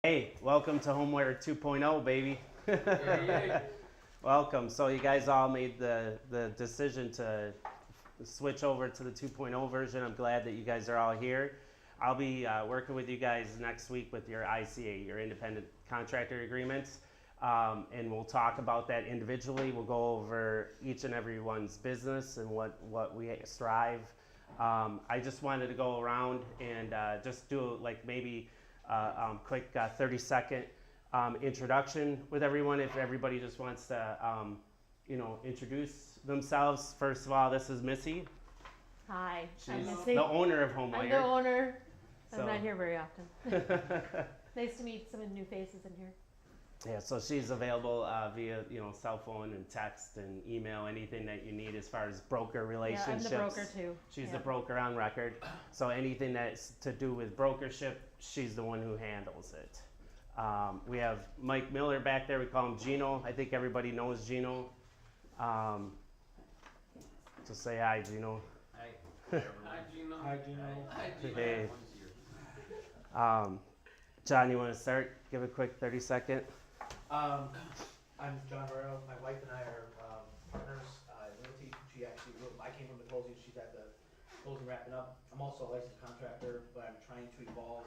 Hey, welcome to HomeWire 2.0, baby. Yay. Welcome. So you guys all made the decision to switch over to the 2.0 version. I'm glad that you guys are all here. I'll be working with you guys next week with your ICA, your independent contractor agreements, and we'll talk about that individually. We'll go over each and every one's business and what we strive. I just wanted to go around and just do like maybe quick 30-second introduction with everyone. If everybody just wants to, introduce themselves. First of all, this is Missy. Hi, I'm She's Missy. the owner of I'm the HomeWire. owner. I'm So- not here very often. Nice to meet some new faces in here. Yeah, so she's available via cell phone and text and email, anything that you need as far as broker Yeah, relationships. I'm the broker too. She's Yeah. the broker on record. So anything that's to do with brokership, she's the one who handles it. We have Mike Miller back there. We call him Gino. I think everybody knows Gino. Just say hi, Gino. Hi, Gino. Hi, Gino. Hi, Gino. Hey. John, you want to start? Give a quick 30-second. I'm John Barrow. My wife and I are partners in realty. I came from the closing. She's at the closing wrapping up. I'm also a licensed contractor, but I'm trying to evolve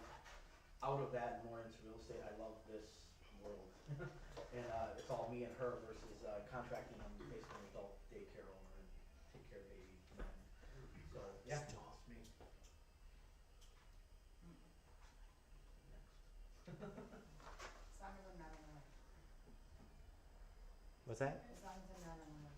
out of that and more into real estate. I love this world. And it's all me and her versus contracting. I'm basically an adult daycare owner and take care of baby. So, yeah, it's me. As long as I'm not in the way. What's that? As long as I'm not in the way.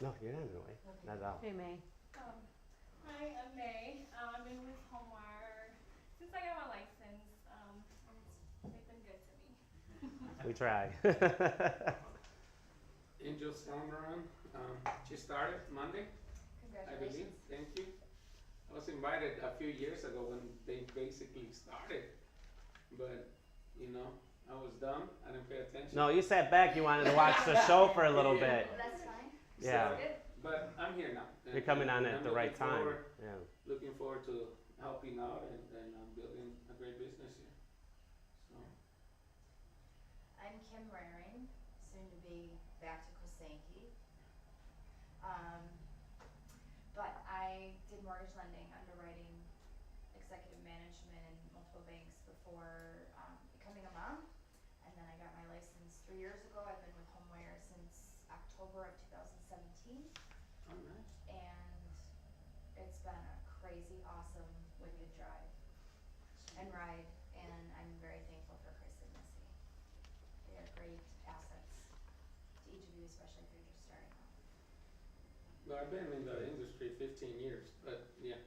No, you're not in the way. Not at all. Hey, May. Hi, I'm May. I've been with HomeWire since I got my license. They've been good to me. We try. Angel Salmaran. She started Monday, I believe. Congratulations. Thank you. I was invited a few years ago when they basically started, but I was dumb. I didn't pay attention. No, you sat back. You wanted to watch the show for a little bit. Well, that's fine. Yeah. Good. But I'm here now. You're coming on and at I'm the right looking time. forward- Yeah. Looking forward to helping out and building a great business here. So. I'm Kim Raring, soon to be back to Kosanki. But I did mortgage lending, underwriting, executive management in multiple banks before becoming a mom. And then I got my license 3 years ago. I've been with HomeWire since October of 2017. Oh, nice. And it's been a crazy, awesome, wicked drive and ride, and I'm very thankful for Chris and Missy. They are great assets to each of you, especially if you're just starting out. Well, I've been in the industry 15 years, but yeah,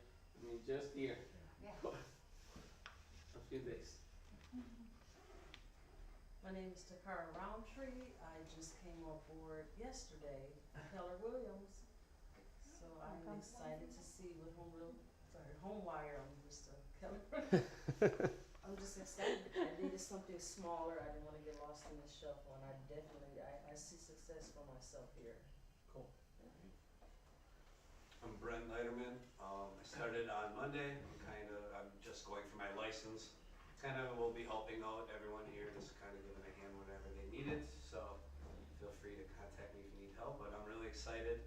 just here. Yeah. A few days. My name is Takara Roundtree. I just came on board yesterday, Keller Williams. So I'm Welcome. excited to see what HomeWire, I'm Mr. Keller. I'm just excited. I needed something smaller. I didn't want to get lost in the shuffle, and I see success for myself here. Cool. I'm Brent Leiterman. I started on Monday. I'm just going for my license. Will be helping out everyone here, just giving a hand whenever they need it. So feel free to contact me if you need help. But I'm really excited.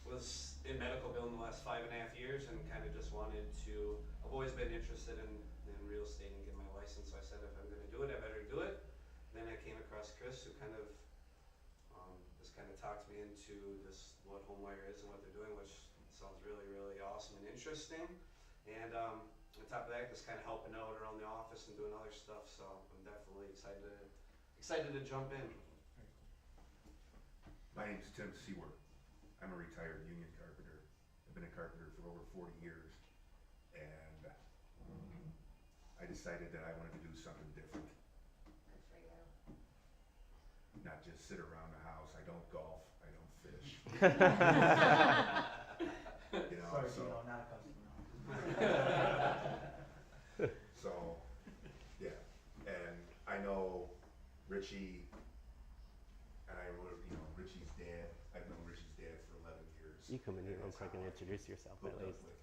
Was in medical billing the last 5.5 years and just wanted to. I've always been interested in real estate and getting my license. So I said if I'm going to do it, I better do it. Then I came across Chris, who just talked me into this what HomeWire is and what they're doing, which sounds really, really awesome and interesting. And on top of that, just helping out around the office and doing other stuff. So I'm definitely excited to jump in. My name's Tim Seward. I'm a retired union carpenter. I've been a carpenter for over 40 years. And I decided that I wanted to do something different. Good for you. Not just sit around the house. I don't golf. I don't fish. Sorry, so, Gino, not a customer. so, yeah. And I know Richie, and Richie's dad. I've known Richie's dad for 11 years. You come in here real That's quick and how I introduce yourself at hooked up least. with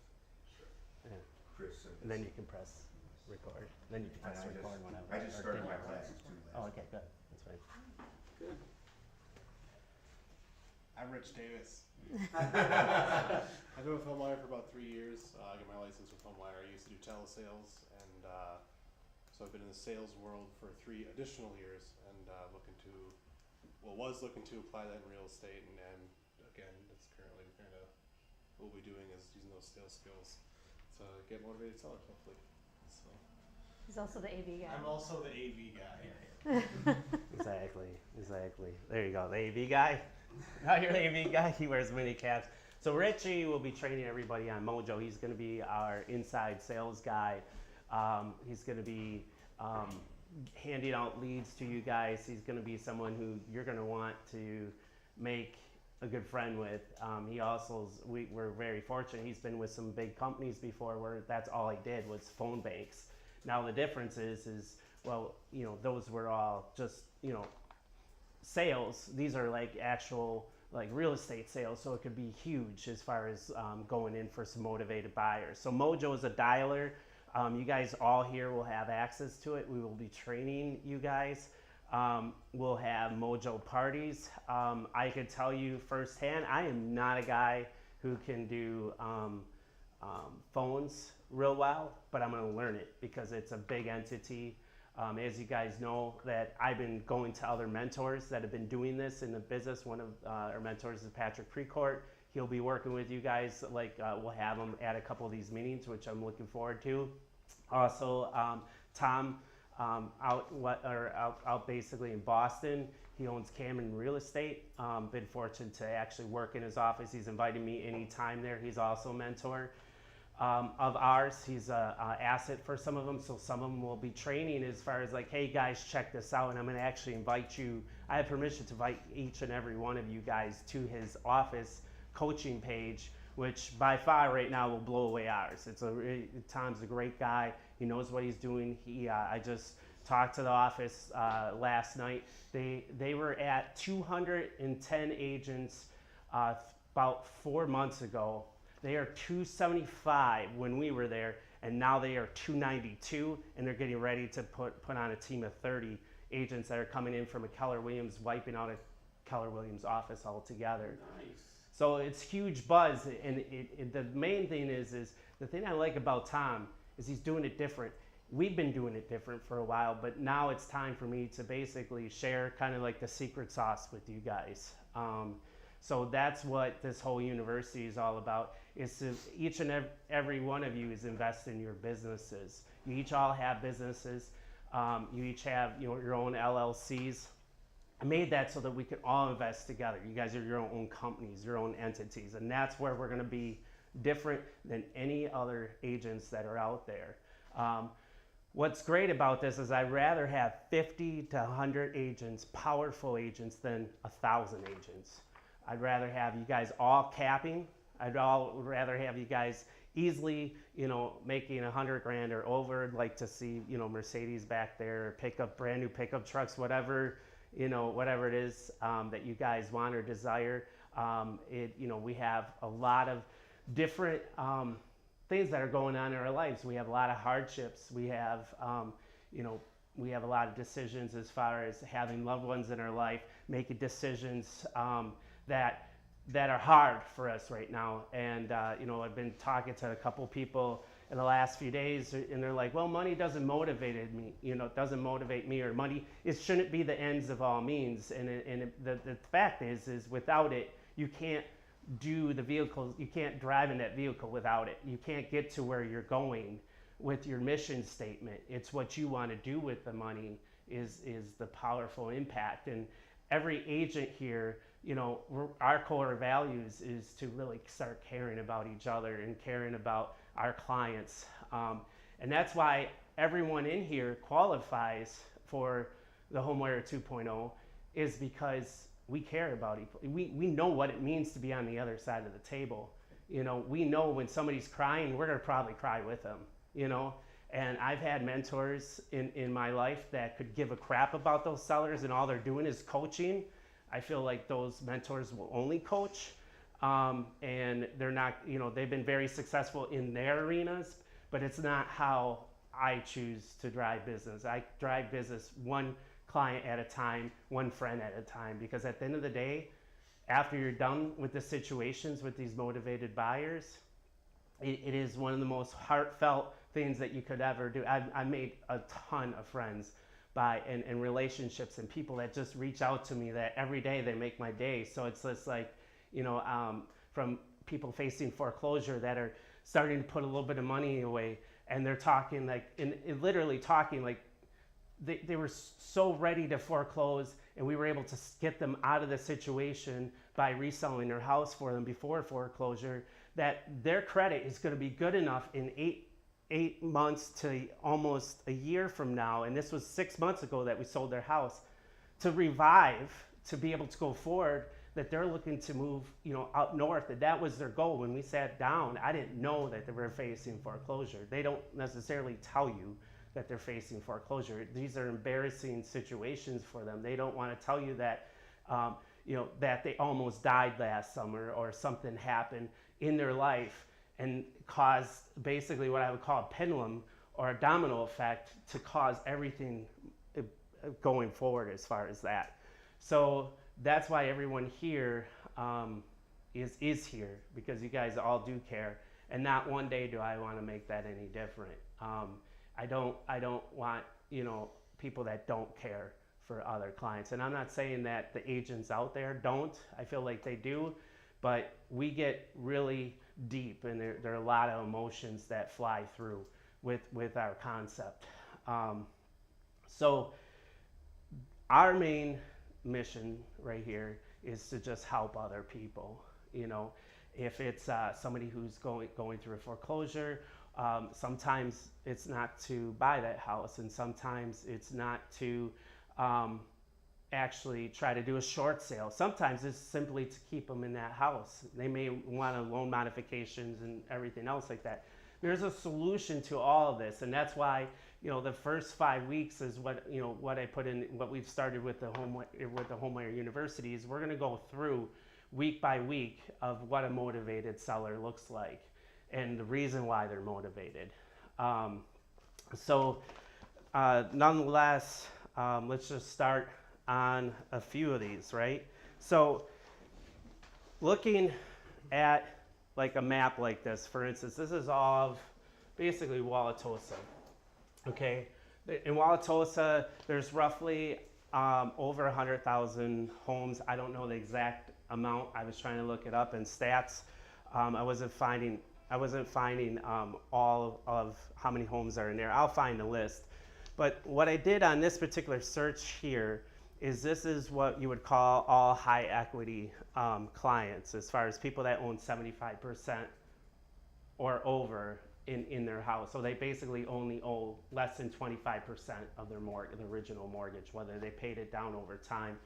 Yeah. Chris And then you can press. record. Then you can And press record whenever. I just or started take my it. classes too. Oh, okay, good. That's fine. Good. I'm Rich Davis. I've been with HomeWire for about 3 years. I got my license with HomeWire. I used to do telesales, and so I've been in the sales world for 3 additional years, and was looking to apply that in real estate, and again, that's currently kind of what we'll be doing is using those sales skills to get motivated sellers, hopefully. So He's also the AV guy. I'm also the AV guy. Exactly. There you go. The AV guy. Now you're the AV guy. He wears mini caps. So Richie will be training everybody on Mojo. He's going to be our inside sales guy. He's going to be handing out leads to you guys. He's going to be someone who you're going to want to make a good friend with. He also, we're very fortunate. He's been with some big companies before where that's all he did was phone banks. Now the difference is well, you know, those were all just, you know, sales. These are like actual like real estate sales, so it could be huge as far as going in for some motivated buyers. So Mojo is a dialer. You guys all here will have access to it. We will be training you guys. We'll have Mojo parties. I could tell you firsthand, I am not a guy who can do phones real well, but I'm going to learn it because it's a big entity. As you guys know, that I've been going to other mentors that have been doing this in the business. One of our mentors is Patrick Precourt. He'll be working with you guys. Like we'll have him at a couple of these meetings, which I'm looking forward to. Also, Tom out basically in Boston. He owns Cameron Real Estate. Been fortunate to actually work in his office. He's invited me anytime there. He's also a mentor of ours. He's a asset for some of them, so some of them will be training as far as like, hey guys, check this out, and I'm going to actually invite you. I have permission to invite each and every one of you guys to his office coaching page, which by far right now will blow away ours. Tom's a great guy. He knows what he's doing. I just talked to the office last night. They were at 210 agents about 4 months ago. They are 275 when we were there, and now they are 292, and they're getting ready to put on a team of 30 agents that are coming in from a Keller Williams, wiping out a Keller Williams office altogether. Nice. So it's huge buzz, and the main thing is the thing I like about Tom is he's doing it different. We've been doing it different for a while, but now it's time for me to basically share kind of like the secret sauce with you guys. So that's what this whole university is all about, is to each and every one of you is invest in your businesses. You each all have businesses. You each have your own LLCs. I made that so that we could all invest together. You guys are your own companies, your own entities, and that's where we're going to be different than any other agents that are out there. What's great about this is I'd rather have 50 to 100 agents, powerful agents, than 1,000 agents. I'd rather have you guys all capping. I'd rather have you guys easily, making $100,000 or over. I'd like to see, Mercedes back there, brand new pickup trucks, whatever it is that you guys want or desire. We have a lot of different things that are going on in our lives. We have a lot of hardships. We have, we have a lot of decisions as far as having loved ones in our life, making decisions that are hard for us right now. And I've been talking to a couple people in the last few days, and they're like, well, money doesn't motivate me. It doesn't motivate me, or money, it shouldn't be the ends of all means. And the fact is without it, you can't do the vehicles, you can't drive in that vehicle without it. You can't get to where you're going with your mission statement. It's what you want to do with the money is the powerful impact. And every agent here, our core values is to really start caring about each other and caring about our clients. And that's why everyone in here qualifies for the HomeWire 2.0, is because we care about people. We know what it means to be on the other side of the table. We know when somebody's crying, we're gonna probably cry with them, And I've had mentors in my life that could give a crap about those sellers, and all they're doing is coaching. I feel like those mentors will only coach, and they're not, they've been very successful in their arenas, but it's not how I choose to drive business. I drive business one client at a time, one friend at a time, because at the end of the day, after you're done with the situations with these motivated buyers, it is one of the most heartfelt things that you could ever do. I've made a ton of friends and relationships and people that just reach out to me that every day they make my day. So it's just like, from people facing foreclosure that are starting to put a little bit of money away, and they're talking like, and literally talking like, they were so ready to foreclose, and we were able to get them out of the situation by reselling their house for them before foreclosure, that their credit is going to be good enough in eight months to almost a year from now, and this was 6 months ago that we sold their house, to revive, to be able to go forward, that they're looking to move, up north. And that was their goal. When we sat down, I didn't know that they were facing foreclosure. They don't necessarily tell you that they're facing foreclosure. These are embarrassing situations for them. They don't want to tell you that, that they almost died last summer, or something happened in their life and caused basically what I would call a pendulum or a domino effect to cause everything going forward as far as that. So that's why everyone here is here, because you guys all do care, and not one day do I want to make that any different. I don't want people that don't care for other clients, and I'm not saying that the agents out there don't. I feel like they do, but we get really deep, and there are a lot of emotions that fly through with our concept. So our main mission right here is to just help other people. If it's somebody who's going through a foreclosure, sometimes it's not to buy that house, and sometimes it's not to actually try to do a short sale. Sometimes it's simply to keep them in that house. They may want a loan modifications and everything else like that. There's a solution to all of this, and that's why the first 5 weeks is what I put in, what we've started with the HomeWire University, is we're going to go through week by week of what a motivated seller looks like and the reason why they're motivated. Nonetheless, let's just start on a few of these, right? So looking at like a map like this, for instance, this is all of basically Wauwatosa. Okay, in Wauwatosa, there's roughly over 100,000 homes. I don't know the exact amount. I was trying to look it up in stats. I wasn't finding all of how many homes are in there. I'll find a list. But what I did on this particular search here is this is what you would call all high equity clients, as far as people that own 75% or over in their house. So they basically only owe less than 25% of their the original mortgage, whether they paid it down over time.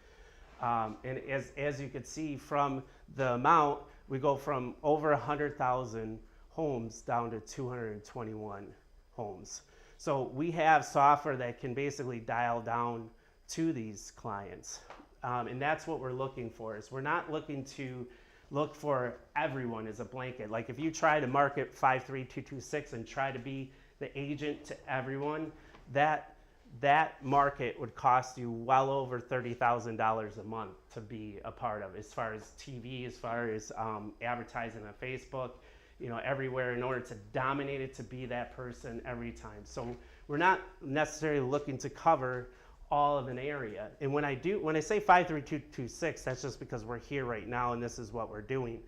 And as you could see from the amount, we go from over 100,000 homes down to 221 homes. So we have software that can basically dial down to these clients. And that's what we're looking for. Is we're not looking to look for everyone as a blanket. Like if you try to market 53226 and try to be the agent to everyone, that market would cost you well over $30,000 a month to be a part of, as far as TV, as far as advertising on Facebook, everywhere, in order to dominate it, to be that person every time. So we're not necessarily looking to cover all of an area. And when I say 53226, that's just because we're here right now and this is what we're doing.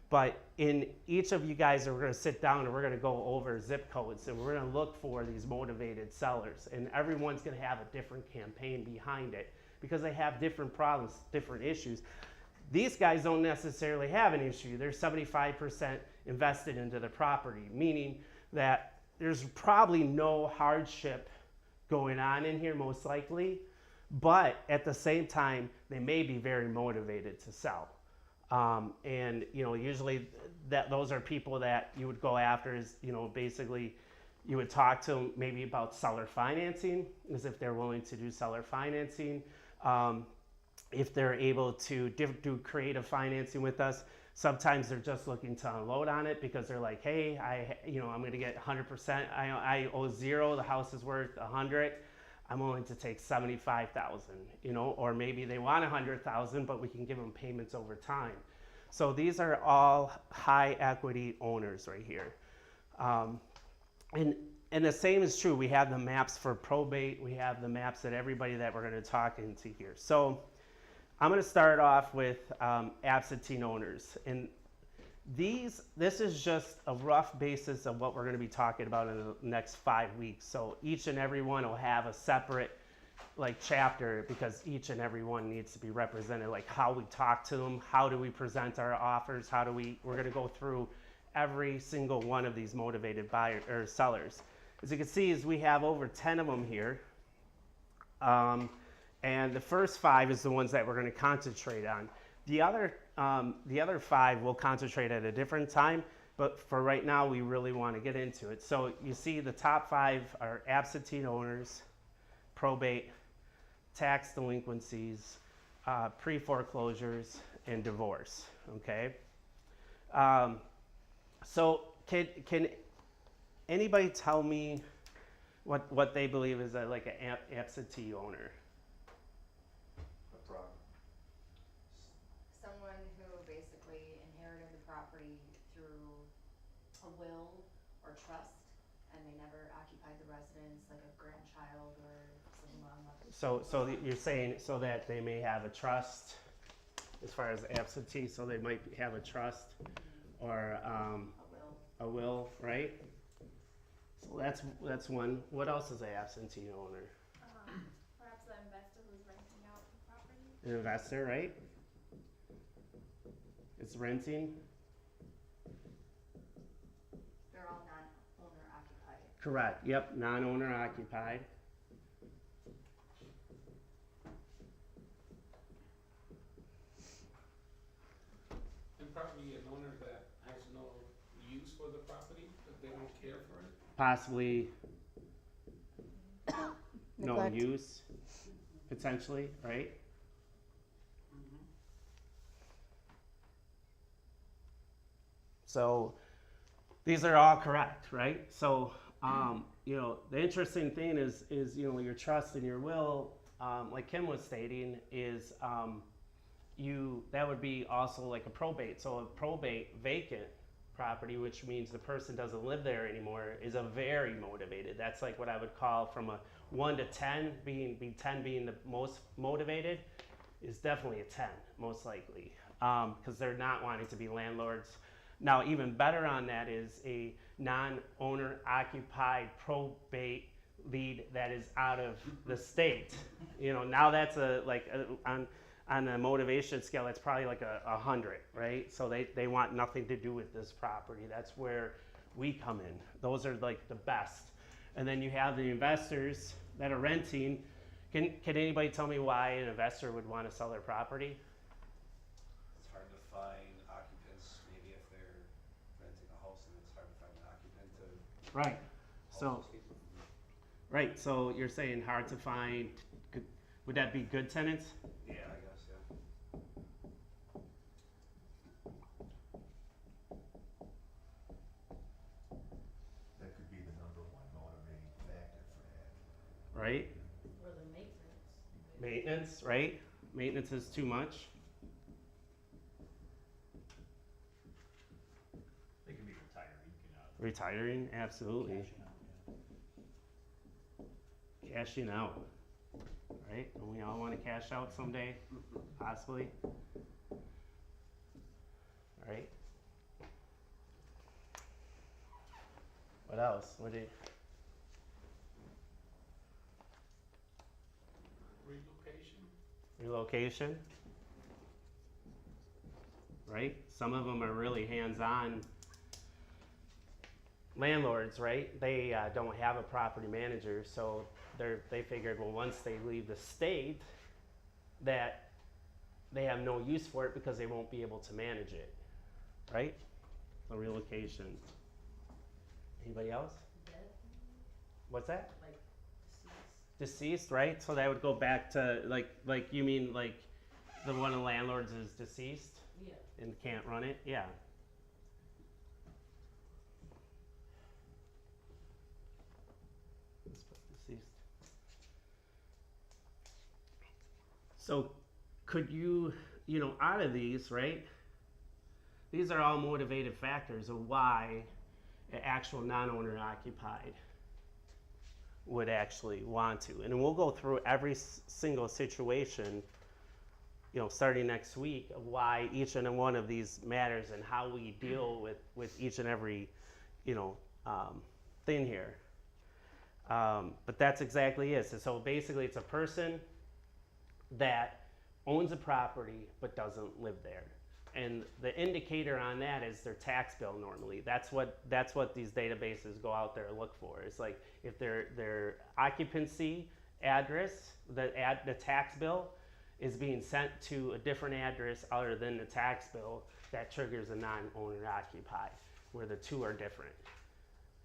But in each of you guys, we're going to sit down and we're going to go over zip codes, and we're going to look for these motivated sellers, and everyone's going to have a different campaign behind it because they have different problems, different issues. These guys don't necessarily have an issue. They're 75% invested into the property, meaning that there's probably no hardship going on in here, most likely, but at the same time, they may be very motivated to sell. And usually those are people that you would go after, is basically you would talk to them maybe about seller financing, as if they're willing to do seller financing, if they're able to do creative financing with us. Sometimes they're just looking to unload on it because they're like, hey, I'm going to get 100%. I owe zero. The house is worth 100. I'm willing to take 75,000. Or maybe they want 100,000, but we can give them payments over time. So these are all high equity owners right here. And the same is true. We have the maps for probate. We have the maps that everybody that we're going to talk into here. So I'm going to start off with absentee owners. And this is just a rough basis of what we're going to be talking about in the next 5 weeks. So each and every one will have a separate chapter, because each and every one needs to be represented, like how we talk to them, how do we present our offers, we're going to go through every single one of these motivated buyers or sellers. As you can see, we have over 10 of them here. And the first 5 is the ones that we're going to concentrate on. The other 5 we'll concentrate at a different time, but for right now, we really want to get into it. So you see the top 5 are absentee owners, probate, tax delinquencies, pre-foreclosures, and divorce, okay? So can anybody tell me what they believe is an absentee owner? Someone who basically inherited the property through a will or trust, and they never occupied the residence, like a grandchild or something along that. So you're saying so that they may have a trust, as far as absentee, so they might have a trust or a will, right? So that's one. What else is an absentee owner? Perhaps an investor who's renting out the property. An investor, right? It's renting. They're all non-owner occupied. Correct. Yep. Non-owner occupied. And probably an owner that has no use for the property, that they don't care for it. Possibly no Neglect. use, potentially, right? So these are all correct, right? So the interesting thing is your trust and your will, like Kim was stating, is that would be also like a probate. So a probate vacant property, which means the person doesn't live there anymore, is a very motivated. That's like what I would call from a 1 to 10, 10 being the most motivated, is definitely a 10, most likely, because they're not wanting to be landlords. Now, even better on that is a non-owner occupied probate lead that is out of the state. Now that's on the motivation scale, that's probably like 100, right? So they want nothing to do with this property. That's where we come in. Those are like the best. And then you have the investors that are renting. Can anybody tell me why an investor would want to sell their property? It's hard to find occupants, maybe if they're renting a house and it's hard to find an occupant to. Right. So, house those people. right. So you're saying hard to find. Would that be good tenants? Yeah, I guess, yeah. That could be the number 1 motivating factor for that. Right. Or the maintenance. Maintenance, right? Maintenance is too much. They can be retiring, Retiring, absolutely. Cashing out, right? And we all want to cash out someday, possibly. Right? What else? Relocation. Right? Some of them are really hands-on landlords, right? They don't have a property manager, so they figured, well, once they leave the state, that they have no use for it because they won't be able to manage it, right? So relocation. Anybody else? Dead, What's that? like deceased. Deceased, right? So that would go back to like you mean like the one of the landlords is deceased? Yeah. and can't run it, yeah. Let's put deceased. So could you, out of these, right? These are all motivated factors of why an actual non-owner occupied would actually want to. And we'll go through every single situation, starting next week, of why each and one of these matters and how we deal with each and every, thing here. But that's exactly it. So basically it's a person that owns a property but doesn't live there. And the indicator on that is their tax bill normally. That's what these databases go out there and look for. It's like if their occupancy address, the tax bill is being sent to a different address other than the tax bill, that triggers a non-owner occupied, where the two are different.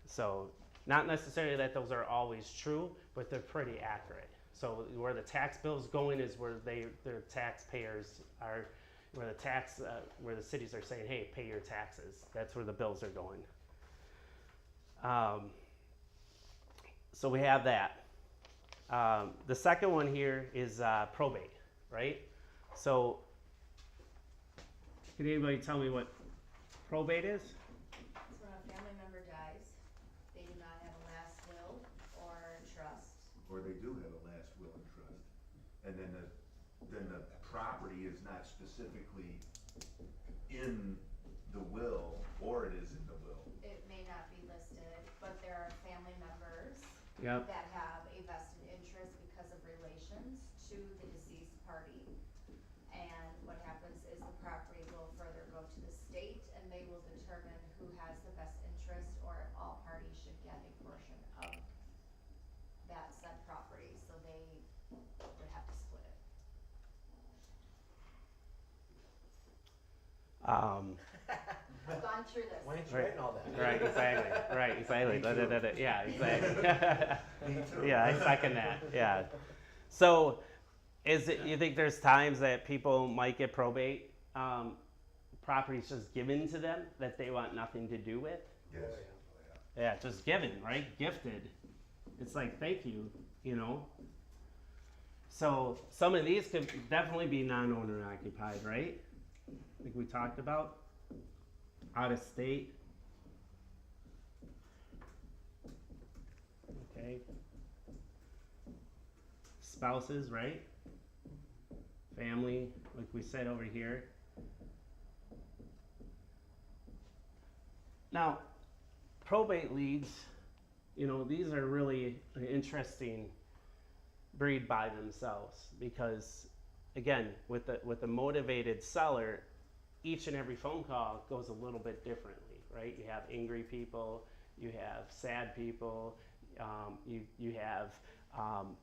So not necessarily that those are always true, but they're pretty accurate. So where the tax bill is going is where their taxpayers are, where the cities are saying, hey, pay your taxes. That's where the bills are going. So we have that. The second one here is probate, right? So can anybody tell me what probate is? It's when a family member dies, they do not have a last will or trust. Or they do have a last will and trust. And then the property is not specifically in the will, or it is in the will. It may not be listed, but there are family members Yep. that have a vested interest because of relations to the deceased party. And what happens is the property will further go to the state and they will determine who has the best interest or if all parties should get a portion of that said property, so they would have to split it. I've gone through this. Why ain't you Right. writing all that? Right, exactly. Right, exactly. Me too. Yeah, exactly. Me too. Yeah, I second that. Yeah. So, you think there's times that people might get probate properties just given to them that they want nothing to do with? Yes. Yeah, just given, right? Gifted. It's like, thank you, So some of these could definitely be non-owner occupied, right? Like we talked about. Out of state. Okay. Spouses, right? Family, like we said over here. Now, probate leads, these are really an interesting breed by themselves because, again, with the motivated seller, each and every phone call goes a little bit differently, right? You have angry people, you have sad people, you have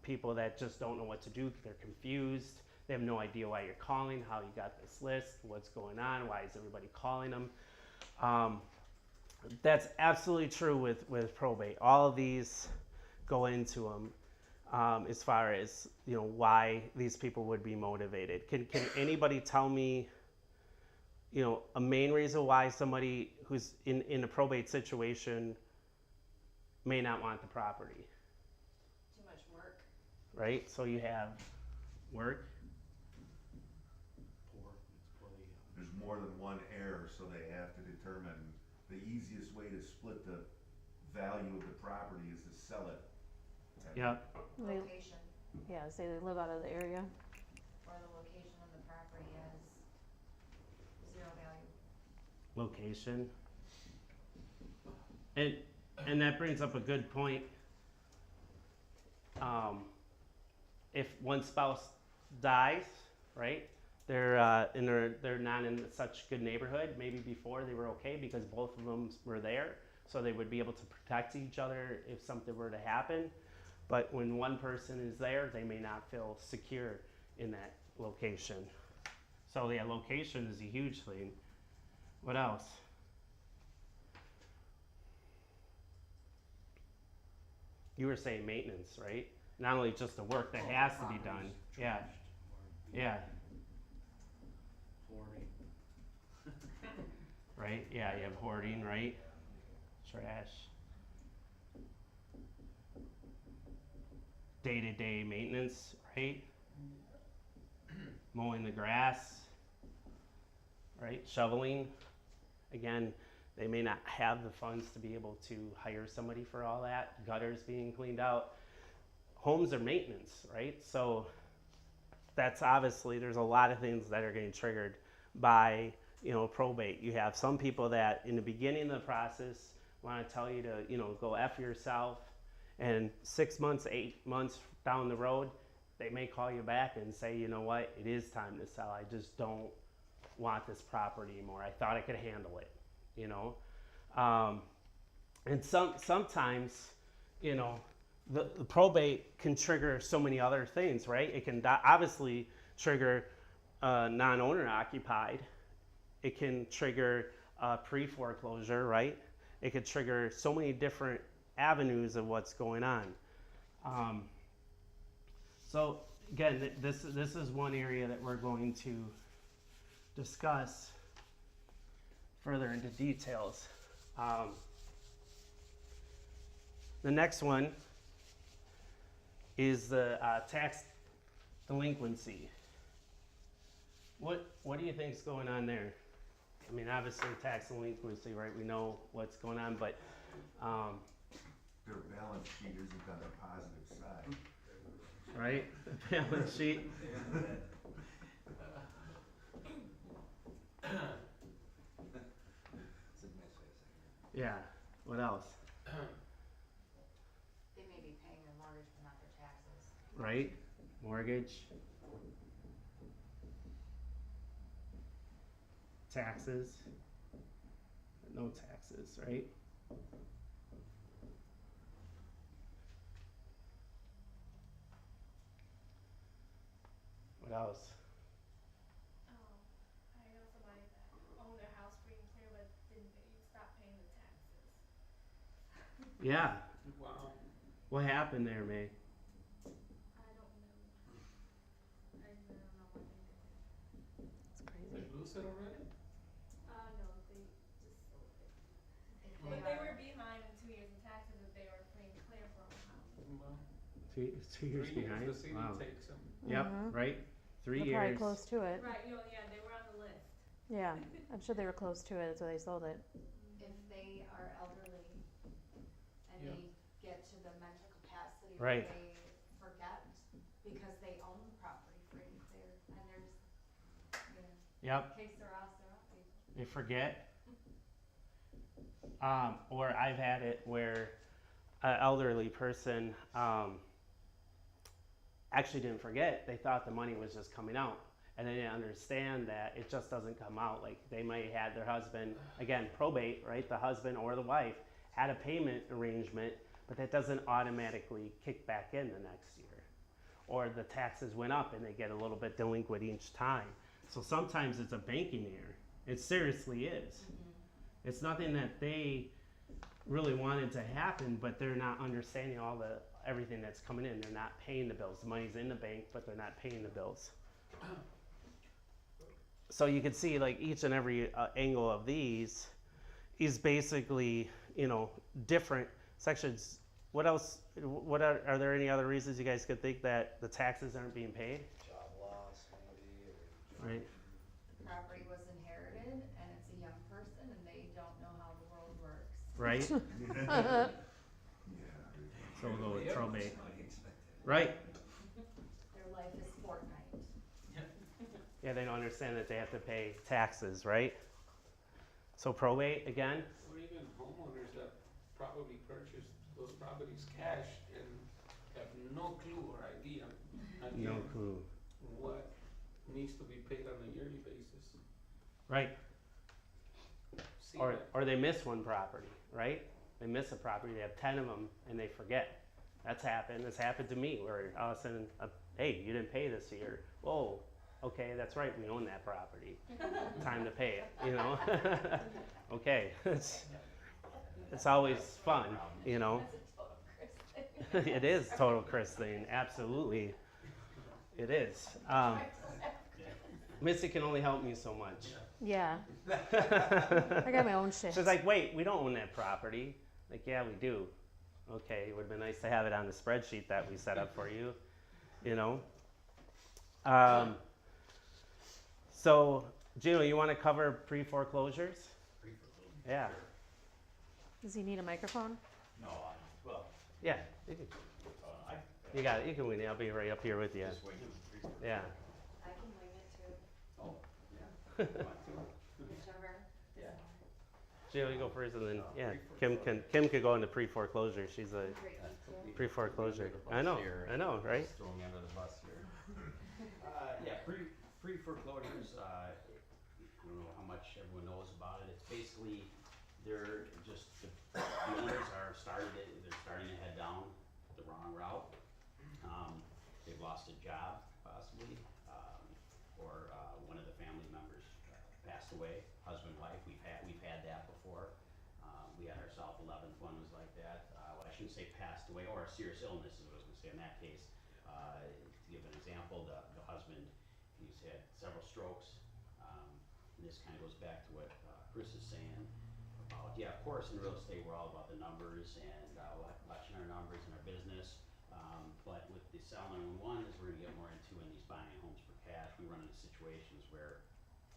people that just don't know what to do, they're confused, they have no idea why you're calling, how you got this list, what's going on, why is everybody calling them. That's absolutely true with probate. All of these go into them as far as why these people would be motivated. Can anybody tell me a main reason why somebody who's in a probate situation may not want the property? Too much work. Right? So you have work. There's more than one heir, so they have to determine the easiest way to split the value of the property is to sell it. Yeah. Location, Yeah, say they live out of the area. or the location of the property has zero value. Location. And that brings up a good point. If one spouse dies, right? They're not in such good neighborhood. Maybe before they were okay because both of them were there, so they would be able to protect each other if something were to happen. But when one person is there, they may not feel secure in that location. So yeah, location is a huge thing. What else? You were saying maintenance, right? Not only just the work that has to be done. Yeah. Yeah. Flooring. right? Yeah, you have hoarding, right? Trash. Day-to-day maintenance, right? Mowing the grass, right? Shoveling. Again, they may not have the funds to be able to hire somebody for all that. Gutters being cleaned out. Homes are maintenance, right? So that's obviously, there's a lot of things that are getting triggered by, probate. You have some people that in the beginning of the process want to tell you to, go F yourself. And 6 months, 8 months down the road, they may call you back and say, you know what, it is time to sell. I just don't want this property anymore. I thought I could handle it, And sometimes, the probate can trigger so many other things, right? It can obviously trigger non-owner occupied. It can trigger pre-foreclosure, right? It could trigger so many different avenues of what's going on. So again, this is one area that we're going to discuss further into details. The next one is the tax delinquency. What do you think is going on there? I mean, obviously tax delinquency, right? We know what's going on, but Their balance sheet isn't on the positive side. right, the balance sheet. It's a nice way of saying it. Yeah. What else? They may be paying their mortgage but not their taxes. Right? Mortgage. Taxes. No taxes, right? What else? I know somebody that owned their house free and clear but stopped paying the taxes. Yeah. Wow. What happened there, May? I don't know. I don't know what they did. It's They crazy. lose it already? No, they just sold it. If But they they are, were behind in 2 years in taxes if they were free and clear for a while. Well, 2 years 3 years behind. the city Wow. takes them. Yep. Mhm. Right. 3 They're probably years. close to it. Right, yeah, they were on the list. Yeah, I'm sure they were close to it, that's why they sold it. if they are elderly and Yeah. they get to the mental capacity Right. where they forget because they own the property free and clear and they're just, Yep. case they're out, people. They forget. Or I've had it where an elderly person actually didn't forget. They thought the money was just coming out. And they didn't understand that it just doesn't come out. Like they might have had their husband, again, probate, right? The husband or the wife had a payment arrangement, but that doesn't automatically kick back in the next year. Or the taxes went up and they get a little bit delinquent each time. So sometimes it's a banking error. It seriously is. It's nothing that they really wanted to happen, but they're not understanding everything that's coming in. They're not paying the bills. The money's in the bank, but they're not paying the bills. So you can see like each and every angle of these is basically, different sections. What else? Are there any other reasons you guys could think that the taxes aren't being paid? Job loss, maybe, or Right. The property was inherited and it's a young person and they don't know how the world works. Right. Yeah. So we'll go with Yeah, probate. money expected. Right. Their life is Fortnite. Yeah, they don't understand that they have to pay taxes, right? So probate again. Or even homeowners that probably purchased those properties cash and have no clue or idea No again, clue. what needs to be paid on a yearly basis. Right. See Or that? they miss one property, right? They miss a property. They have 10 of them and they forget. That's happened. It's happened to me where all of a sudden, hey, you didn't pay this year. Whoa. Okay, that's right. We own that property. Time to pay it. Okay. It's always fun. That's a total Chris thing. It is total Chris thing. Absolutely. It is. Missy can only help me so much. Yeah. I got my own shit. She's like, wait, we don't own that property. Like, yeah, we do. Okay, it would have been nice to have it on the spreadsheet that we set up for you, you know? So, Gino, you want to cover pre-foreclosures? Yeah. Does he need a microphone? No, well, Yeah. You can, I you got it. You can win it. I'll be right up here with you. just wait. Yeah. I can wing it too, Oh, yeah. whichever. Yeah. Gino, you go first, and then Kim could go into pre-foreclosure. She's a Great, me too. pre-foreclosure. I know, right? Just throwing me under the bus here. Yeah, pre-foreclosures, I don't know how much everyone knows about it. It's basically, they're just, the owners are they're starting to head down the wrong route. They've lost a job possibly, or one of the family members passed away, husband, wife. We've had that before. We had our South 11th one was like that. Well, I shouldn't say passed away, or a serious illness is what I was gonna say in that case. To give an example, the husband, he's had several strokes. And this kind of goes back to what Chris is saying about, yeah, of course, in real estate, we're all about the numbers and watching our numbers and our business. But with the selling one, as we're gonna get more into in these buying homes for cash, we run into situations where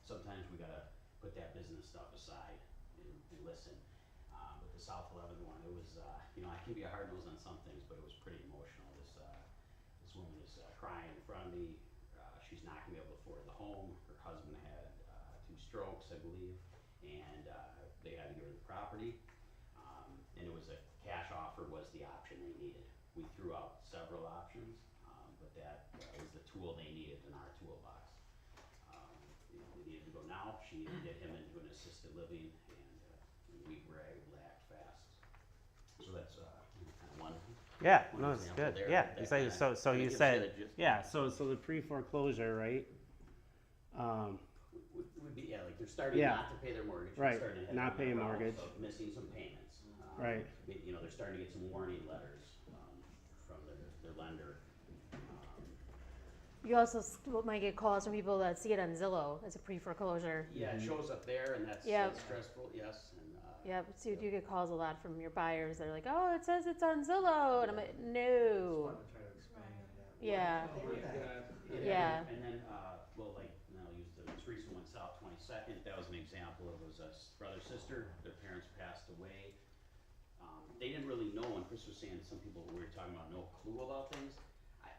sometimes we gotta put that business stuff aside and listen. With the South 11 one, it was, I can be a hard nose on some things, but it was pretty emotional. This woman is crying in front of me. She's not gonna be able to afford the home. Her husband had 2 strokes, I believe, and they had to give her the property. And it was a cash offer was the option they needed. We threw out several options, but that was the tool they needed in our toolbox. They needed to go now. She needed to get him into an assisted living, and we were able to act fast. So that's kind of one. Yeah, One no, it's example good. there Yeah, that exactly. kinda So you gives said, the gist. yeah. So the pre-foreclosure, right? Would be, yeah, like they're starting Yeah. not to pay their mortgage. Right, They're starting to head not down pay a that route mortgage. of missing some payments. Right. They're starting to get some warning letters from their lender. You also might get calls from people that see it on Zillow as a pre-foreclosure. Yeah, it shows up there, and that's Yeah. stressful. Yes, and Yeah, so you do get calls a lot from your buyers that are like, oh, it says it's on Zillow. And I'm like, no. Try to explain that. Yeah. Yeah. And then, well, like, and I'll use the most recent one, South 22nd. That was an example. It was a brother sister. Their parents passed away. They didn't really know, and Chris was saying some people we were talking about no clue about things.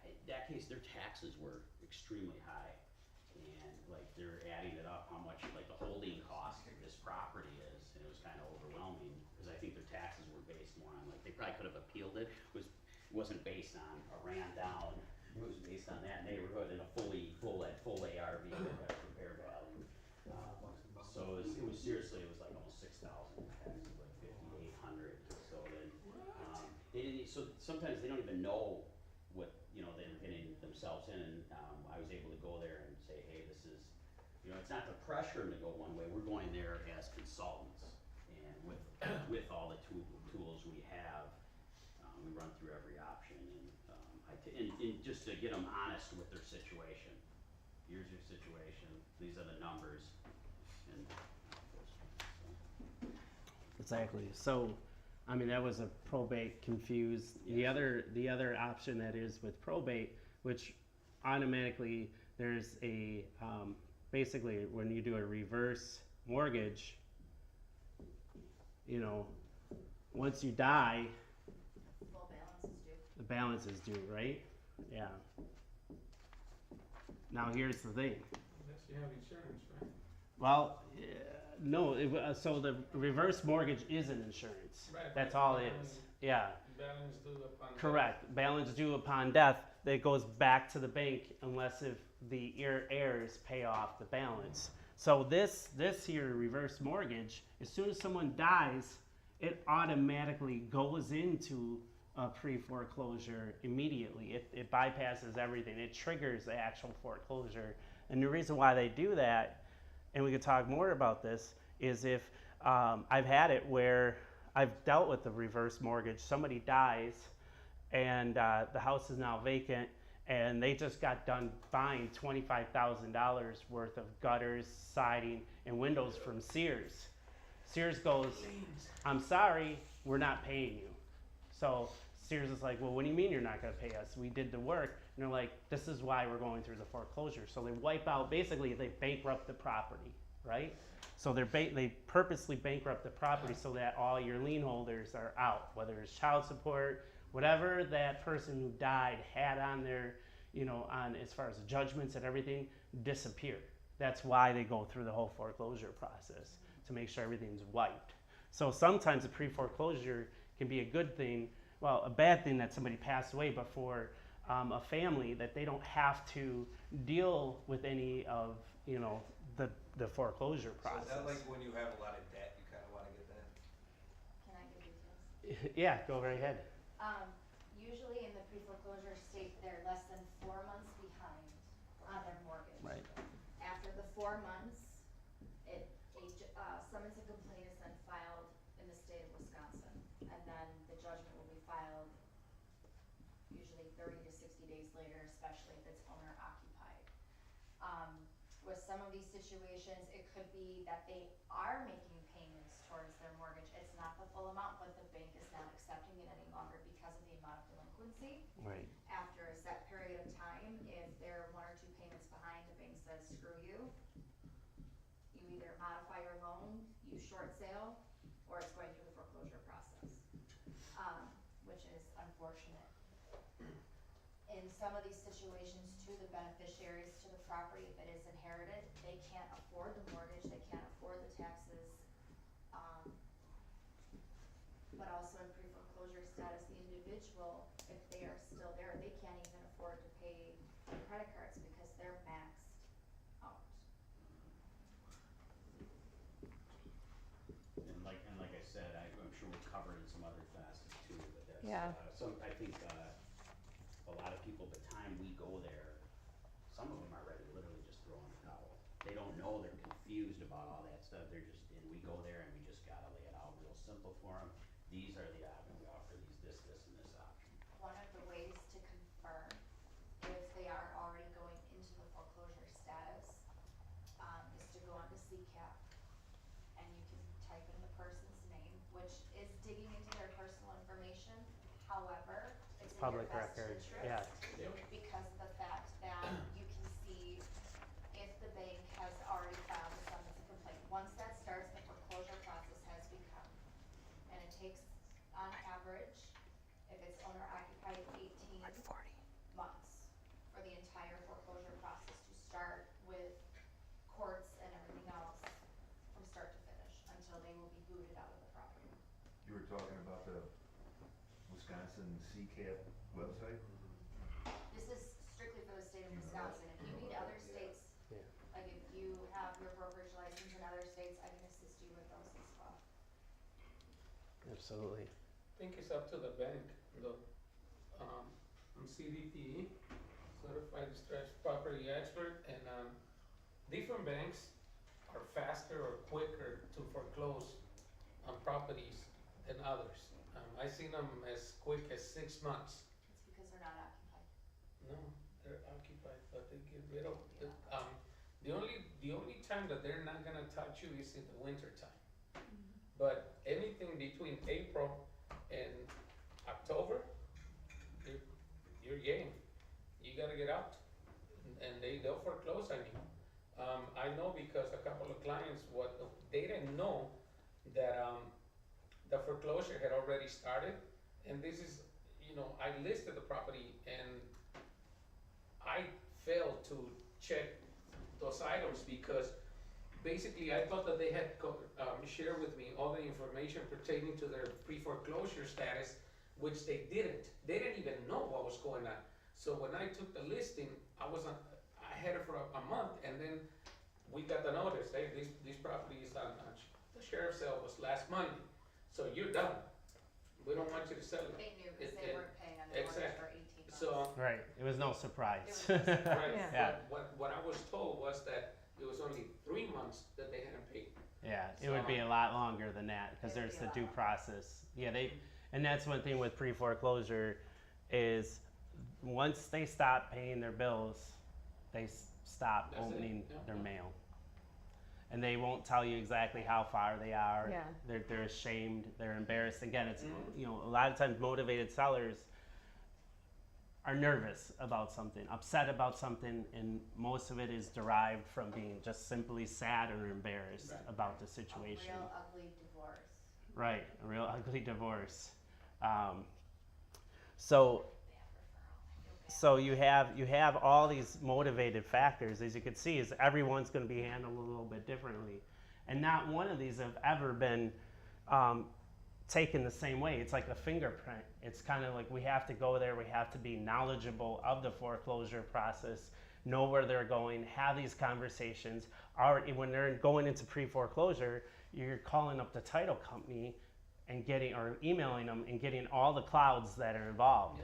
In that case, their taxes were extremely high, and like they're adding it up how much like the holding cost of this property is, and it was kind of overwhelming because I think their taxes were based more on like they probably could have appealed it. It wasn't based on a ran down. It was based on that neighborhood and a full ARV repair value. So it was seriously, it was like almost 6,000 taxes, like 5,800. So then they didn't. So sometimes they don't even know what they're getting themselves in. And I was able to go there and say, hey, this is, it's not to pressure them to go one way. We're going there as consultants, and with all the tools we have, we run through every option, and just to get them honest with their situation. Here's your situation. These are the numbers, and Exactly. So, I mean, that was a probate confused. Yes. The other option that is with probate, which automatically there's a basically when you do a reverse mortgage, once you die, Full balance is due. the balance is due, right? Yeah. Now here's the thing. Unless you have insurance, right? Well, no. So the reverse mortgage is an insurance. Right, That's but all it balance- is. Yeah. Balance due upon death. Correct. Balance due upon death. That goes back to the bank unless if the heirs pay off the balance. So this here reverse mortgage, as soon as someone dies, it automatically goes into a pre-foreclosure immediately. It bypasses everything. It triggers the actual foreclosure. And the reason why they do that, and we could talk more about this, is if I've had it where I've dealt with the reverse mortgage. Somebody dies, and the house is now vacant, and they just got done buying $25,000 worth of gutters, siding, and windows from Sears. Sears goes, I'm sorry, we're not paying you. So Sears is like, well, what do you mean you're not going to pay us? We did the work. And they're like, this is why we're going through the foreclosure. So they wipe out, basically, they bankrupt the property, right? So they purposely bankrupt the property so that all your lien holders are out, whether it's child support, whatever that person who died had on their, on as far as the judgments and everything, disappear. That's why they go through the whole foreclosure process, to make sure everything's wiped. So sometimes a pre-foreclosure can be a good thing, well, a bad thing that somebody passed away, but for a family that they don't have to deal with any of, the foreclosure process. So is that like when you have a lot of debt, you kind of want to get that? Can I give details? Yeah, go right ahead. Usually in the pre-foreclosure state, they're less than 4 months behind on their mortgage. Right. After the 4 months, summons and complaint is then filed in the state of Wisconsin, and then the judgment will be filed usually 30 to 60 days later, especially if it's owner occupied. With some of these situations, it could be that they are making payments towards their mortgage. It's not the full amount, but the bank is not accepting it any longer because of the amount of delinquency. Right. After a set period of time, if they're 1 or 2 payments behind, the bank says, screw you. You either modify your loan, you short sale, or it's going through the foreclosure process, which is unfortunate. In some of these situations too, the beneficiaries to the property, if it is inherited, they can't afford the mortgage, they can't afford the taxes. But also in pre-foreclosure status, the individual, if they are still there, they can't even afford to pay the credit cards because they're maxed out. And like I said, I'm sure we'll cover it in some other classes too, but that's, Yeah. I think, a lot of people, the time we go there, some of them are ready to literally just throw in the towel. They don't know, they're confused about all that stuff, and we go there and we just gotta lay it out real simple for them. These are the options, we offer these, this, and this option. One of the ways to confirm if they are already going into the foreclosure status, is to go onto CCAP, and you can type in the person's name, which is digging into their personal information. However, it's in your Public best record, interest. yeah. Because of the fact that you can see if the bank has already filed a summons and complaint. Once that starts, the foreclosure process has begun. And it takes, on average, if it's owner occupied, 18 months for the entire foreclosure process to start with courts and everything else from start to finish until they will be booted out of the property. You were talking about the Wisconsin CCAP website? This is strictly for the state of Wisconsin. If you need other states, Yeah. like if you have your brokerage license in other states, I can assist you with those as well. Absolutely. I think it's up to the bank, though. I'm CDPE, Certified Distressed Property Expert, and, different banks are faster or quicker to foreclose on properties than others. I seen them as quick as 6 months. It's because they're not occupied. No, they're occupied, but they get rid of, the only time that they're not gonna touch you is in the winter time. But anything between April and October, you're game. You gotta get out, and they'll foreclose on you. I know because a couple of clients, they didn't know that, the foreclosure had already started, and this is, I listed the property, and I failed to check those items because basically I thought that they had shared with me all the information pertaining to their pre-foreclosure status, which they didn't. They didn't even know what was going on. So when I took the listing, I had it for a month, and then we got the notice, hey, this property is on, the sheriff's sale was last Monday, so you're done. We don't want you to sell it. They knew because they weren't paying on their mortgage for 18 months. So, Right. It was no surprise. It was no surprise. right, Yeah. but what I was told was that it was only 3 months that they hadn't paid. Yeah, it would be a lot longer than that because It would there's be the a due lot. process. Yeah, and that's one thing with pre-foreclosure is once they stop paying their bills, they stop That's it. opening Yeah. their mail. And they won't tell you exactly how far they are. Yeah. They're ashamed, they're embarrassed. Again, it's, you know, a lot of times motivated sellers are nervous about something, upset about something, and most of it is derived from being just simply sad or embarrassed Right. about the A situation. real ugly divorce. Right, a real ugly divorce. So so you have all these motivated factors, as you can see, is everyone's going to be handled a little bit differently, and not one of these have ever been taken the same way. It's like a fingerprint. It's kind of like we have to go there, we have to be knowledgeable of the foreclosure process, know where they're going, have these conversations. Already when they're going into pre-foreclosure, you're calling up the title company and getting, or emailing them and getting all the clouds that are involved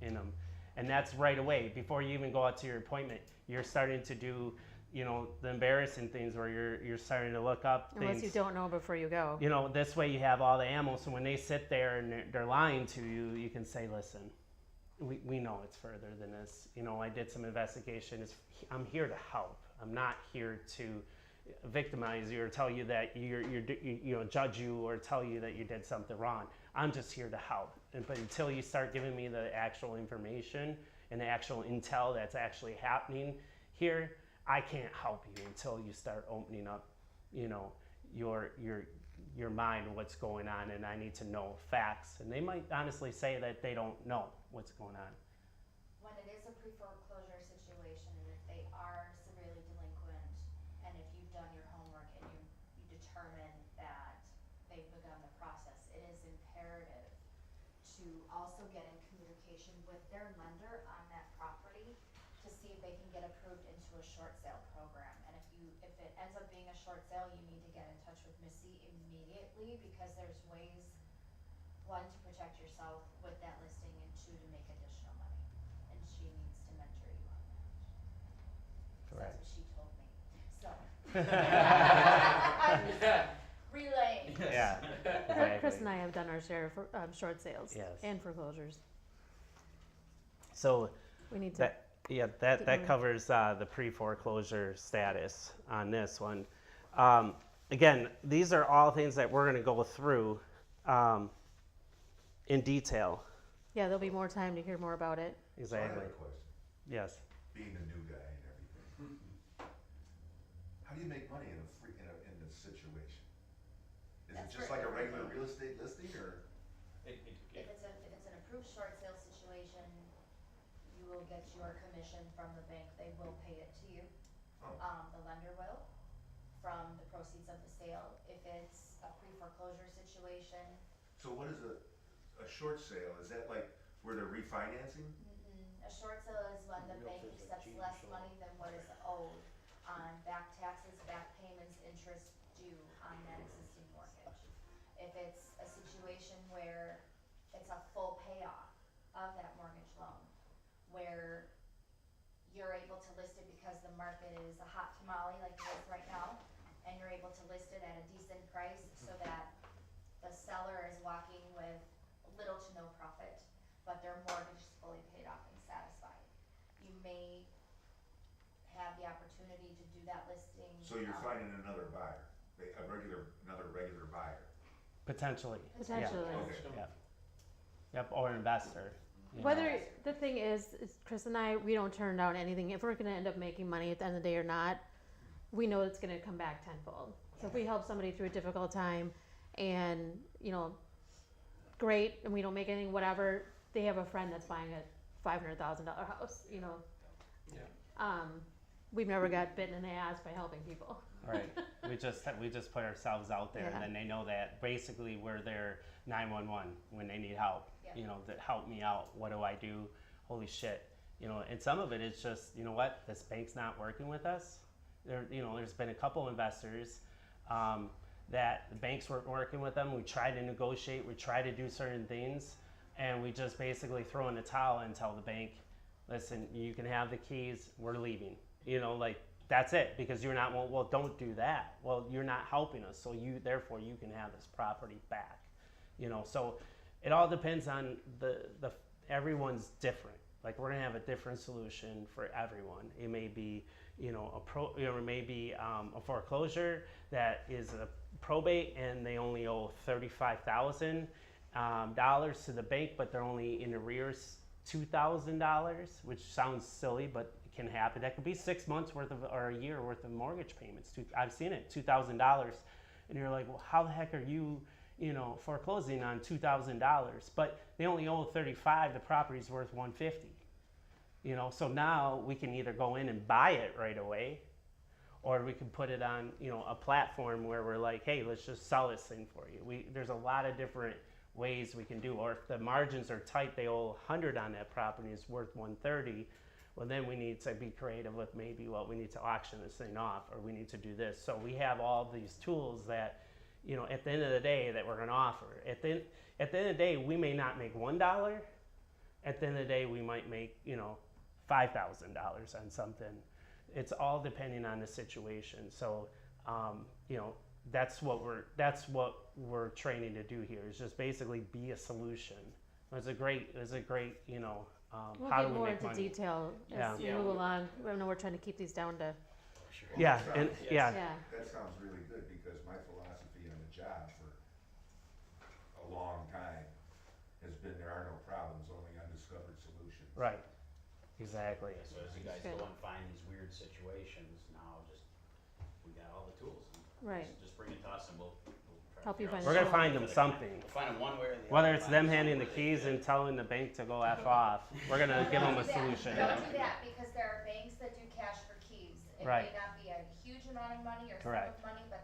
in them. And that's right away. Before you even go out to your appointment, you're starting to do, you know, the embarrassing things where you're starting to look up Unless things. you don't know before you go. You know, this way you have all the ammo, so when they sit there and they're lying to you, you can say, listen, we know it's further than this. You know, I did some investigation. I'm here to help. I'm not here to victimize you or tell you that you know, judge you or tell you that you did something wrong. I'm just here to help. But until you start giving me the actual information and the actual intel that's actually happening here, I can't help you until you start opening up, you know, your mind, what's going on, and I need to know facts. And they might honestly say that they don't know what's going on. When it is a pre-foreclosure situation, and if they are severely delinquent, and if you've done your homework and you determine that they've begun the process, it is imperative to also get in communication with their lender on that property to see if they can get approved into a short sale program. And if it ends up being a short sale, you need to get in touch with Missy immediately, because there's ways, one, to protect yourself with that listing, and two, to make additional money. And she needs to mentor you on that. So that's what she told me. So. I'm just relaying. Yeah, Chris and exactly. I have done our share of short sales Yes. and foreclosures. So We need to. that moving. covers the pre-foreclosure status on this one. Again, these are all things that we're going to go through in detail. Yeah, there'll be more time to hear more about it. So I have Exactly. a question. Yes. Being a new guy and everything, how do you make money in this situation? Is it That's just for like a regular everything. real estate listing, or? If it's an approved short sale situation, you will get your commission from the bank. They will pay it to you. Oh. The lender will, from the proceeds of the sale. If it's a pre-foreclosure situation, So what is a short sale? Is that like where they're refinancing? a short sale is when the bank accepts less money than what is owed on back taxes, back payments, interest due on that existing mortgage. If it's a situation where it's a full payoff of that mortgage loan, where you're able to list it because the market is a hot tamale like it is right now, and you're able to list it at a decent price so that the seller is walking with little to no profit, but their mortgage is fully paid off and satisfied. You may have the opportunity to do that listing. So you're finding another buyer, another regular buyer? Potentially. Potentially. Okay. Yeah. Yep. Or investor. you know. Whether the thing is Chris and I, we don't turn down anything. If we're going to end up making money at the end of the day or not, we know it's going to come back tenfold. So if we help somebody through a difficult time, and you know, great, and we don't make anything, whatever, they have a friend that's buying a $500,000 house. You know, Yeah. we've never got bitten in the ass by helping people. Right. We just put ourselves out there, Yeah. and then they know that basically we're their 911 when they need help. Yeah. You know, that help me out. What do I do? Holy shit. You know, and some of it is just, you know what, this bank's not working with us. There's been a couple investors that the banks weren't working with them. We tried to negotiate, we tried to do certain things, and we just basically throw in the towel and tell the bank, listen, you can have the keys, we're leaving. You know, like, that's it, because you're not, well, don't do that. Well, you're not helping us, so therefore you can have this property back. You know, so it all depends on everyone's different. Like we're gonna have a different solution for everyone. It may be, you know, it may be a foreclosure that is a probate and they only owe $35,000 to the bank, but they're only in arrears $2,000, which sounds silly, but it can happen. That could be 6 months worth of or a year worth of mortgage payments. I've seen it, $2,000, and you're like, well, how the heck are you? You know, foreclosing on $2,000, but they only owe 35. The property's worth 150. You know, so now we can either go in and buy it right away, or we can put it on, you know, a platform where we're like, hey, let's just sell this thing for you. There's a lot of different ways we can do. Or if the margins are tight, they owe 100 on that property, it's worth 130. Well, then we need to be creative with maybe, well, we need to auction this thing off, or we need to do this. So we have all these tools that, you know, at the end of the day that we're going to offer. At the end of the day, we may not make $1. At the end of the day, we might make, you know, $5,000 on something. It's all depending on the situation. So, you know, that's what we're training to do here. Is just basically be a solution. It's a great, you know. We'll How get do we more make into money? detail as we Yeah. move along. I know we're trying to keep these down to. Sure. Yeah, and yeah. That sounds really good, because my philosophy on the job for a long time has been there are no problems, only undiscovered solutions. Right. Exactly. So as you guys Good. go and find these weird situations, now we got all the tools. Right. Just bring it to us and we'll try to Help you figure out find We're gonna something find them for the- something. We'll find them one way or the other. Whether it's Find them handing the somewhere they keys fit. and telling the bank to go F off, we're gonna give them a Don't do that. solution. Don't do that, because there are banks that do cash for keys. It Right. may not be a huge amount of money or sum Correct. of money, but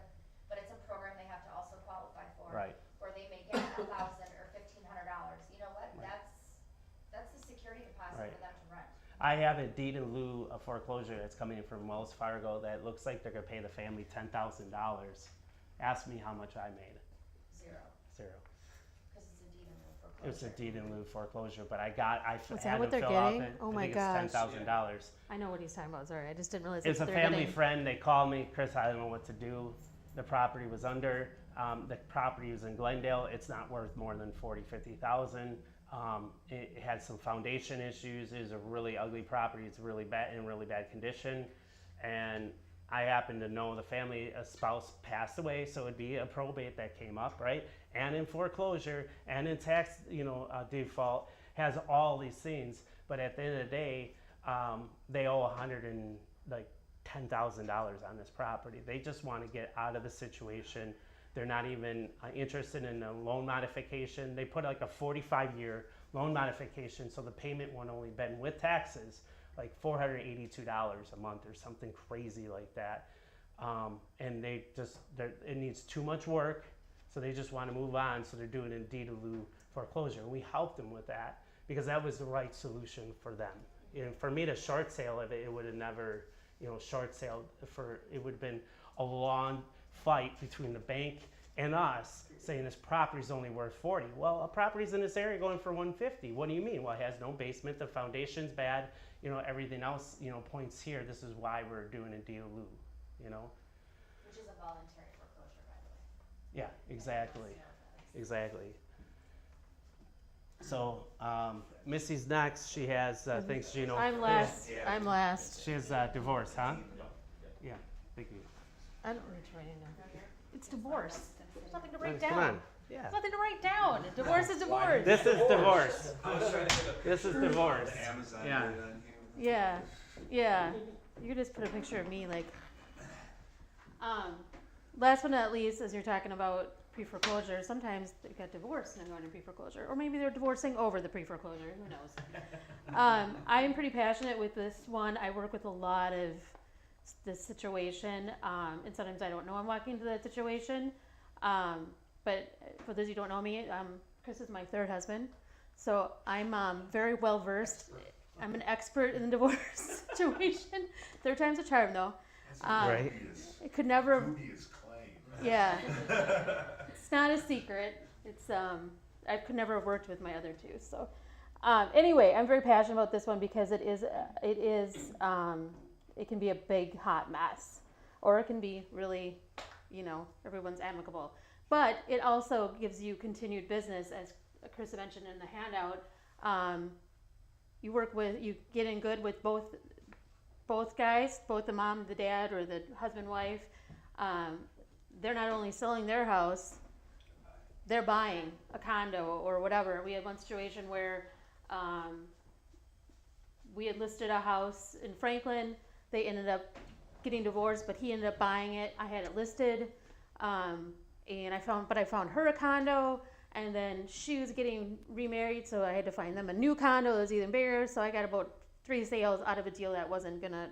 it's a program they have to also qualify for. Right. Where they may get $1,000 or $1,500. You know what? Right. That's the security deposit Right. for them to rent. I have a deed in lieu of foreclosure that's coming in from Wells Fargo that looks like they're gonna pay the family $10,000. Ask me how much I made. Zero, Zero. because it's a deed in lieu foreclosure. It's a deed in lieu foreclosure, but I Is that had what to they're fill out getting? it. Oh I my think gosh. it's $10,000. I know what he's talking about. Sorry, I just didn't realize It's that's a what they're family getting. friend. They called me, Chris, I don't know what to do. The property was under. The property was in Glendale. It's not worth more than 40, 50,000. It had some foundation issues. It was a really ugly property. It's really bad, in really bad condition. And I happen to know the family, a spouse passed away, so it'd be a probate that came up, right? And in foreclosure, and in tax, you know, default, has all these things. But at the end of the day, they owe $10,000 on this property. They just want to get out of the situation. They're not even interested in a loan modification. They put like a 45-year loan modification, so the payment would only been with taxes like $482 a month or something crazy like that. And it needs too much work, so they just want to move on. So they're doing a deed in lieu foreclosure. And we helped them with that because that was the right solution for them. You know, for me to short sale of it, it would have never, you know, short sale it would have been a long fight between the bank and us saying this property's only worth 40. Well, a property's in this area going for 150. What do you mean? Well, it has no basement, the foundation's bad, you know, everything else, you know, points here. This is why we're doing a deed in lieu, you know? Which is a voluntary foreclosure, by the way. Yeah, exactly. Exactly. So, Missy's next. She has, thanks, Gino. I'm last. I'm last. She has divorce, huh? Yeah, thank you. I don't need to write it down. It's divorce. There's nothing to write Come down. on. Yeah. There's nothing to write down. Divorce is divorce. This is divorce. I was trying to get a This is divorce. the Amazon Yeah. did on here. Yeah, yeah. You could just put a picture of me, like. Last but not least, as you're talking about pre-foreclosure, sometimes they got divorced and they're going to pre-foreclosure, or maybe they're divorcing over the pre-foreclosure. Who knows? I am pretty passionate with this one. I work with a lot of this situation, and sometimes I don't know I'm walking into that situation. But for those who don't know me, Chris is my third husband, so I'm very well versed. I'm an expert in the divorce situation. Third time's a charm, though. Right. It could never. Dubious claim. Yeah. It's not a secret. It's I could never have worked with my other two. So anyway, I'm very passionate about this one because it can be a big hot mess, or it can be really, you know, everyone's amicable. But it also gives you continued business, as Chris mentioned in the handout. you get in good with both guys, both the mom, the dad, or the husband, wife. They're not only selling their house, they're buying a condo or whatever. We had one situation where we had listed a house in Franklin. They ended up getting divorced, but he ended up buying it. I had it listed, and I found her a condo, and then she was getting remarried, so I had to find them a new condo that was even bigger. So I got about 3 sales out of a deal that wasn't gonna,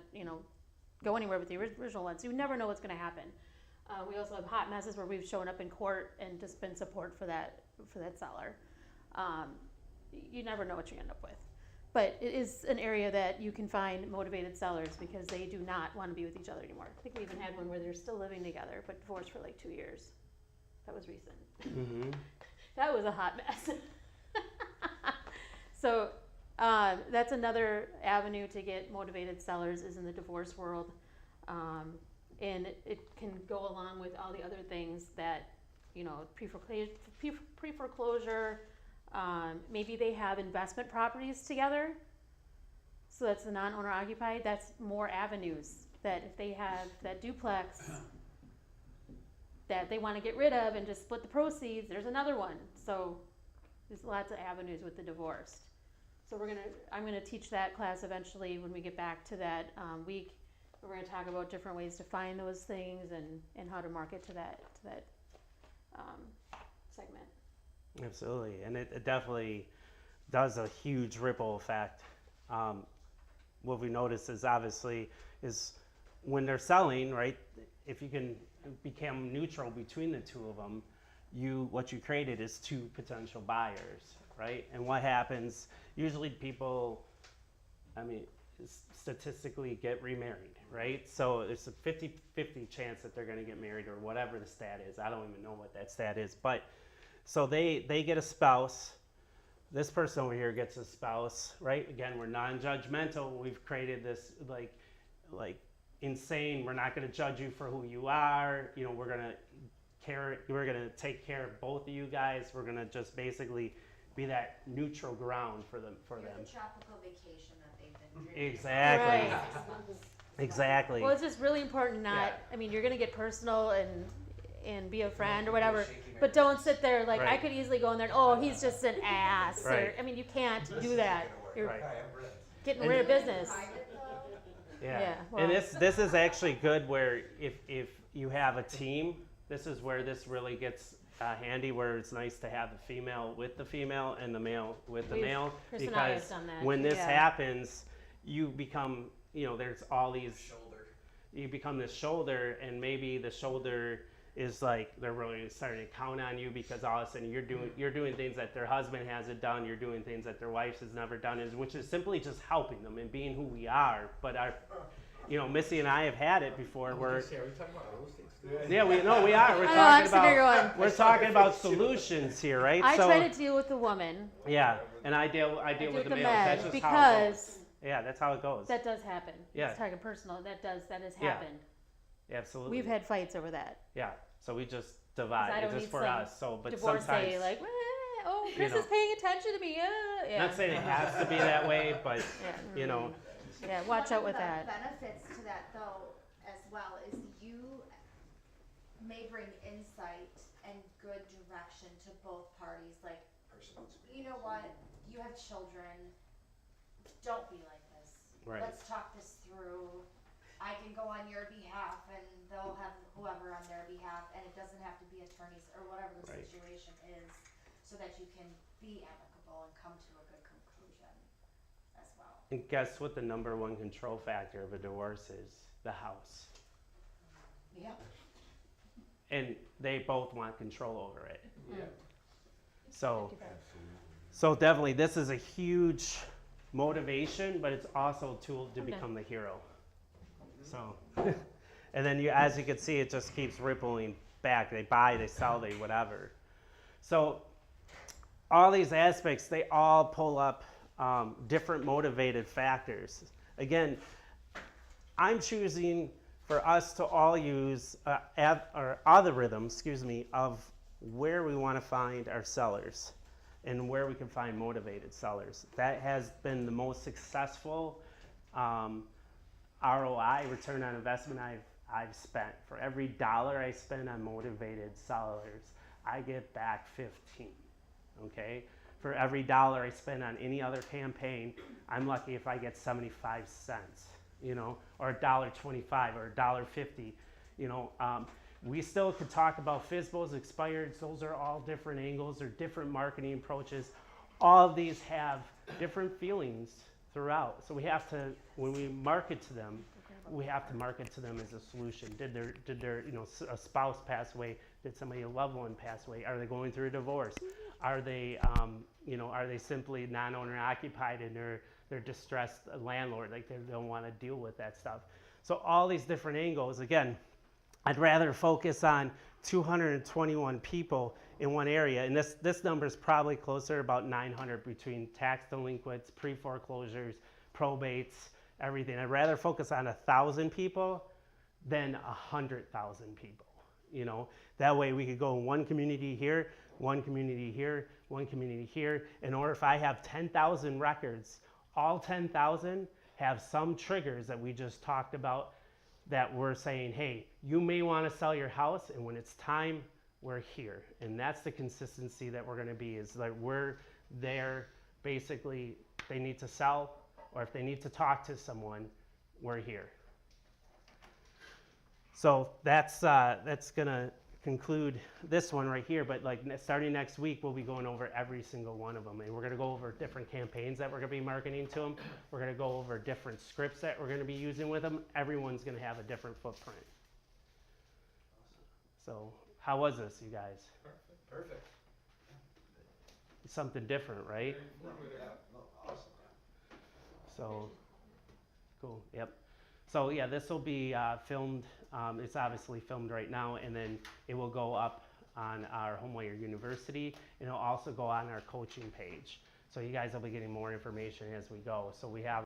go anywhere with the original one. So you never know what's gonna happen. We also have hot messes where we've shown up in court and just been support for that seller. You never know what you end up with. But it is an area that you can find motivated sellers because they do not want to be with each other anymore. I think we even had one where they're still living together, but divorced for like 2 years. That was recent. Mm-hmm. That was a hot mess. So that's another avenue to get motivated sellers is in the divorce world. And it can go along with all the other things that, pre-foreclosure, maybe they have investment properties together. So that's the non-owner occupied. That's more avenues that if they have that duplex that they want to get rid of and just split the proceeds, there's another one. So there's lots of avenues with the divorced. So I'm gonna teach that class eventually when we get back to that week. We're going to talk about different ways to find those things and how to market to that segment. Absolutely, and it definitely does a huge ripple effect. What we notice is obviously is when they're selling, right? If you can become neutral between the two of them, what you created is 2 potential buyers, right? And what happens? Usually, people, statistically get remarried, right? So it's a 50-50 chance that they're going to get married or whatever the stat is. I don't even know what that stat is, but so they get a spouse. This person over here gets a spouse, right? Again, we're non-judgmental. We've created this like insane. We're not going to judge you for who you are. We're going to take care of both of you guys. We're going to just basically be that neutral ground for them. You're the tropical vacation that they've been dreaming. Exactly. Right. Exactly. Well, it's just really important you're going to get personal and be a friend or whatever, but don't sit there like, Right. I could easily go in there and, he's just an ass. Right. Or, you can't do that. You're Right. getting rid of business. Yeah. well- And this is actually good where if you have a team, this is where this really gets handy, where it's nice to have the female with the female and the male with the male, Chris and I have because done that. when this Yeah. happens, you become, there's all these Shoulder. you become this shoulder, and maybe the shoulder is like they're really starting to count on you because all of a sudden you're doing things that their husband hasn't done, you're doing things that their wife has never done, which is simply just helping them and being who we are. But Missy and I have had it before where Are we talking about real estate? yeah, we are. We're I'm sitting here talking going, we're talking about solutions here, right? I So try to deal with the woman. yeah, and I deal with the male. That's men just how it goes. because Yeah, that's how it goes. that does happen. Yeah. It's talking personal. That has Yeah. happened. Absolutely. We've had fights over that. Yeah, so we just 'Cause divide. I don't It's just need for some us. So, but Divorcee, sometimes like, Chris know. is paying attention to me. Yeah. not saying it has to be that way, but Yeah. Yeah, watch out with One that. of the benefits to that though as well is you may bring insight and good direction to both parties. Like, Personal experience. you know what, you have children, don't be like this. Right. Let's talk this through. I can go on your behalf and they'll have whoever on their behalf, and it doesn't have to be attorneys or whatever the Right. situation is, so that you can be amicable and come to a good conclusion as well. And guess what the number one control factor of a divorce is? The house. Yep. And they both want control over it. Yeah. So definitely this is a huge motivation, but it's also a tool to Okay. become the hero. So, and then as you can see, it just keeps rippling back. They buy, they sell, they whatever. So all these aspects, they all pull up different motivated factors. Again, I'm choosing for us to all use algorithm, of where we want to find our sellers. and where we can find motivated sellers. That has been the most successful ROI, return on investment, I've spent. For every dollar I spend on motivated sellers, I get back 15, okay? For every dollar I spend on any other campaign, I'm lucky if I get 75 cents, you know, or $1.25 or $1.50, you know. We still could talk about FSBOs, expireds, those are all different angles or different marketing approaches. All of these have different feelings throughout. So we have to, when we market to them, we have to market to them as a solution. Did their you know, a spouse pass away? Did somebody, a loved one pass away? Are they going through a divorce? Are they, you know, are they simply non-owner occupied and they're distressed landlord, like they don't want to deal with that stuff? So all these different angles, again, I'd rather focus on 221 people in one area, and this number is probably closer, about 900 between tax delinquents, pre-foreclosures, probates, everything. I'd rather focus on 1,000 people than 100,000 people, you know? That way we could go in one community here, one community here, one community here, or if I have 10,000 records, all 10,000 have some triggers that we just talked about that we're saying, hey, you may want to sell your house, and when it's time, we're here. And that's the consistency that we're going to be, is like we're there, basically, they need to sell, or if they need to talk to someone, we're here. So that's going to conclude this one right here, but like starting next week, we'll be going over every single one of them, and we're going to go over different campaigns that we're going to be marketing to them. We're going to go over different scripts that we're going to be using with them. Everyone's going to have a different footprint. So how was this, you guys? Perfect. Something different, right? Awesome. So cool. Yep. So yeah, this will be filmed. It's obviously filmed right now, and then it will go up on our HomeWire University, and it'll also go on our coaching page. So you guys will be getting more information as we go. So we have